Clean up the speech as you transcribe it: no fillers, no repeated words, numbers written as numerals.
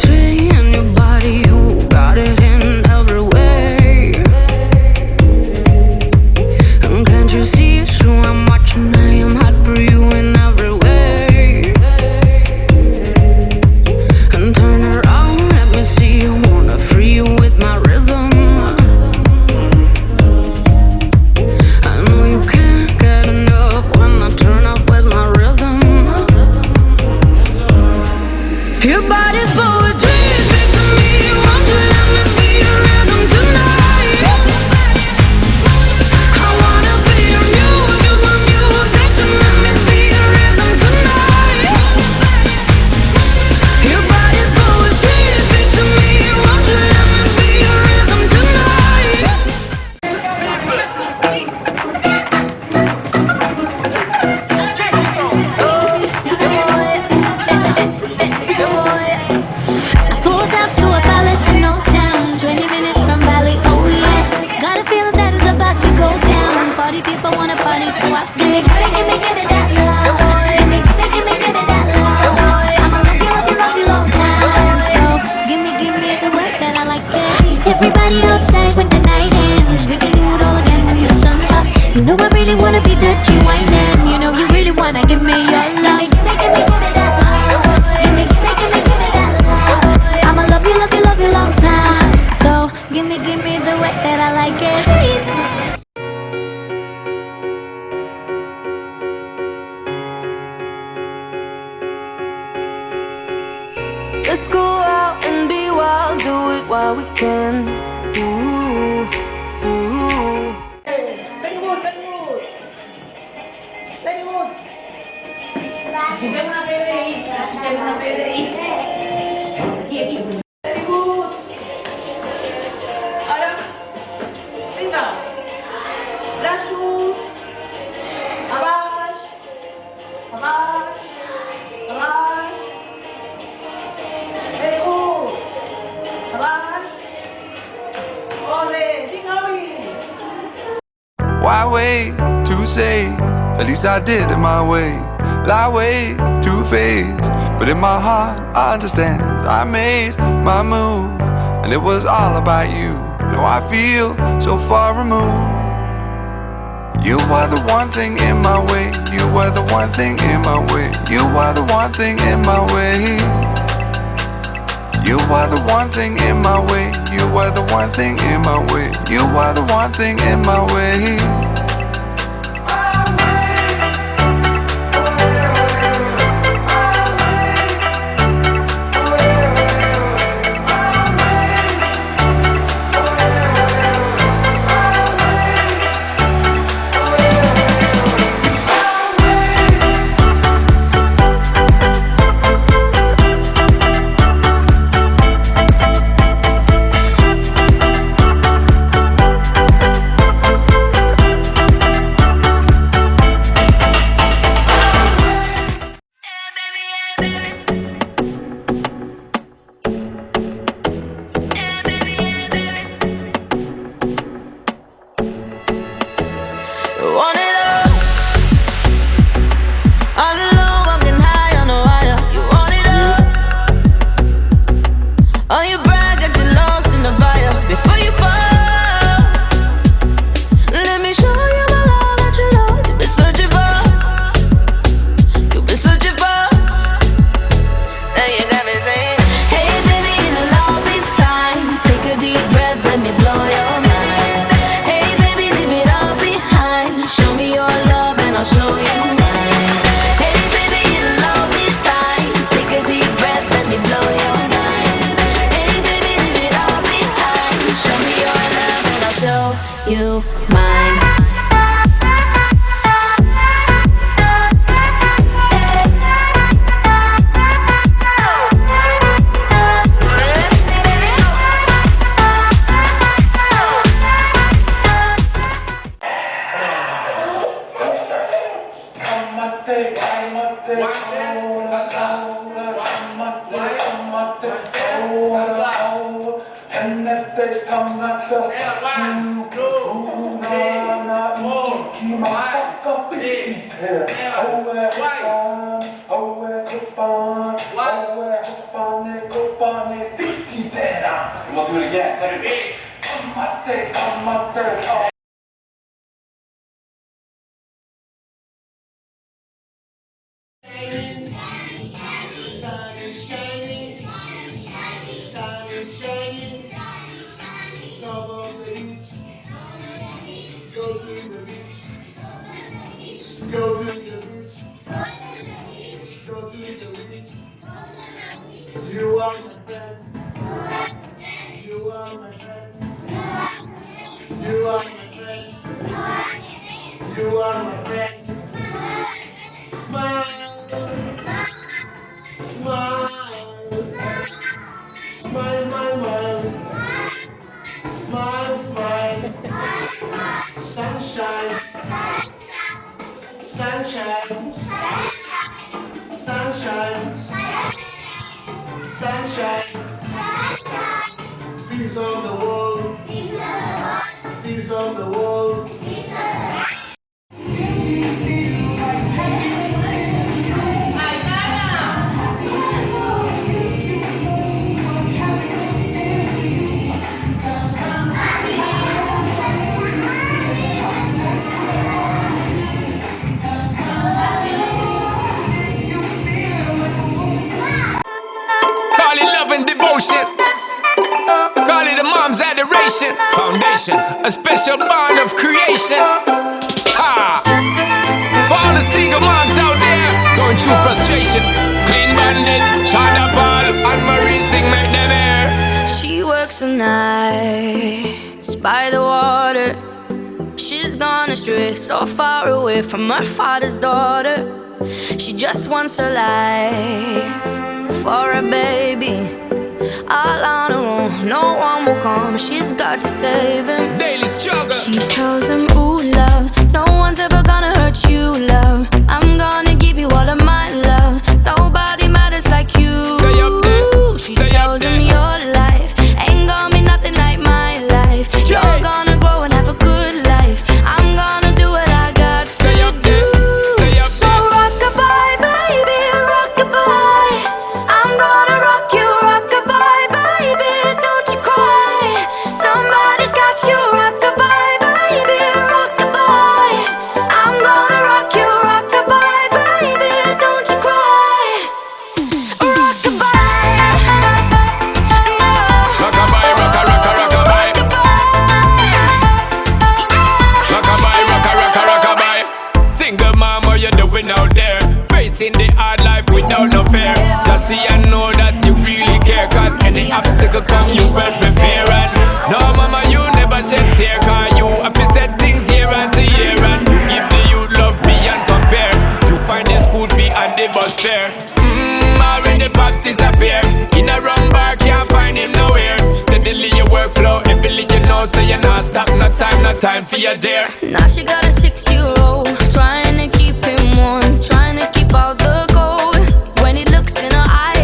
poetry in your body, you got it in every way. And can't you see it's true? I'm watching, I am hot for you in every way. And turn around, let me see you. Wanna free you with my rhythm. I know you can't get enough when I turn up with my rhythm. Your body's poetry, speak to me. Won't you let me be your rhythm tonight? I wanna be your muse, use my music and let me be your rhythm tonight. Your body's poetry, speak to me. Won't you let me be your rhythm tonight? Pulled up to a palace in Old Town, 20 minutes from Valley, oh yeah. Got a feeling that it's about to go down. Party people wanna party, so I say, give me that love. Give me that love. I'ma love you long time. So give me the way that I like it. Everybody outside when the night ends. We can do it all again when the sun's up. You know I really wanna be dirty whining. You know you really wanna give me your love. Give me that love. Give me that love. I'ma love you long time. So give me the way that I like it. Let's go out and be wild, do it while we can. Ooh, ooh. Why wait to say? At least I did it my way. Lie way too faced, but in my heart I understand. I made my move, and it was all about you. Now I feel so far removed. You were the one thing in my way. You were the one thing in my way. You were the one thing in my way. You were the one thing in my way. You were the one thing in my way. You were the one thing in my way. Want it all alone, walking high on the wire. You want it all you brag that you're lost in the fire. Before you fall, let me show you the love that you know you've been searching for. You've been searching for. Now you got me saying, hey baby, it'll all be fine. Take a deep breath, let me blow your mind. Hey baby, leave it all behind. Show me your love and I'll show you mine. Hey baby, it'll all be fine. Take a deep breath, let me blow your mind. Hey baby, leave it all behind. Show me your love and I'll show you mine. Oh, And we'll do it again. Set it eight. On my third. Oh. Go to the beach. Go to the beach. Go to the beach. You are my friends. You are my friends. You are my friends. You are my friends. Smile. Smile. Smile, my mind. Smile, smile. Sunshine. Sunshine. Sunshine. Sunshine. Peace on the world. Peace on the world. Call it love and devotion. Call it a mom's adoration. Foundation, a special bond of creation. Ha! For all the single moms out there going through frustration. Clean Bandit, China Paul, and Marie thing make them air. She works the nights by the water. She's gone astray, so far away from her father's daughter. She just wants her life for a baby. All on her own, no one will come. She's got to save him. Daily struggle. She tells him, ooh, love, no one's ever gonna hurt you, love. I'm gonna give you all of my love. Nobody matters like you. Stay up there. She Stay tells up him there. your life ain't gonna be nothing like my life. You're gonna grow and have a good life. I'm gonna do what I got to Stay up there. do. Stay up So there. rock-a-bye, baby, rock-a-bye. I'm gonna rock you, rock-a-bye, baby, don't you cry. Somebody's got you, rock-a-bye, baby, rock-a-bye. I'm gonna rock you, rock-a-bye, baby, don't you cry. Rock-a-bye, no. Rockabye, rocka, rocka, rockabye. Rockabye, rocka, rocka, rockabye. Single mom, what you doing out there? Facing the hard life without no fear. Just see and know that you really care. Cause any obstacle come, you well prepare. And no mama, you never shed tear. Cause you have to set things year after year. And you give the youth love beyond compare. You find the school fee and the bus fare. Already pops disappear. In a wrong bar, can't find him nowhere. Steadily your workflow, everything you know, so you're not stop. No time for your dear. Now she got a 6-year-old, trying to keep him warm, trying to keep out the cold. When he looks in her eyes,